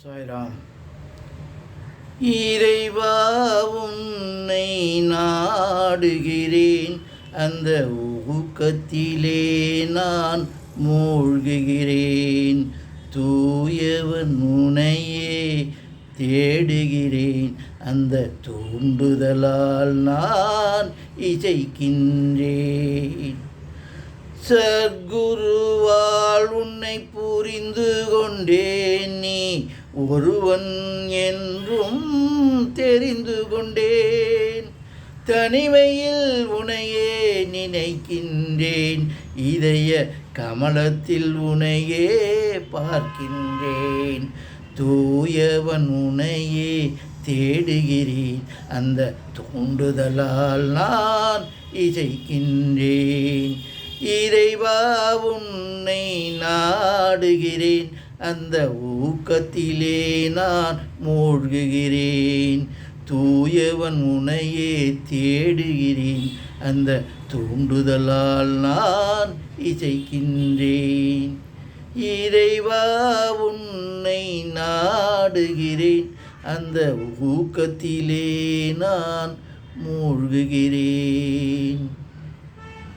சாய்ராம். இறைவா உன்னை நாடுகிறேன், அந்த ஊக்கத்திலே நான் மூழ்குகிறேன். தூயவன் உன்னையே தேடுகிறேன், அந்த தூண்டுதலால் நான் இசைக்கின்றேன். சத்குருவால் உன்னை புரிந்து கொண்டேன், நீ ஒருவன் என்றும் தெரிந்து கொண்டேன். தனிமையில் உனையே நினைக்கின்றேன், இதய கமலத்தில் உனையே பார்க்கின்றேன். தூயவன் உனையே தேடுகிறேன், அந்த தூண்டுதலால் நான் இசைக்கின்றேன். இறைவா உன்னை நாடுகிறேன், அந்த ஊக்கத்திலே நான் மூழ்குகிறேன். தூயவன் உன்னையே தேடுகிறேன், அந்த தூண்டுதலால் நான் இசைக்கின்றேன். இறைவா உன்னை நாடுகிறேன், அந்த ஊக்கத்திலே நான் மூழ்குகிறேன்.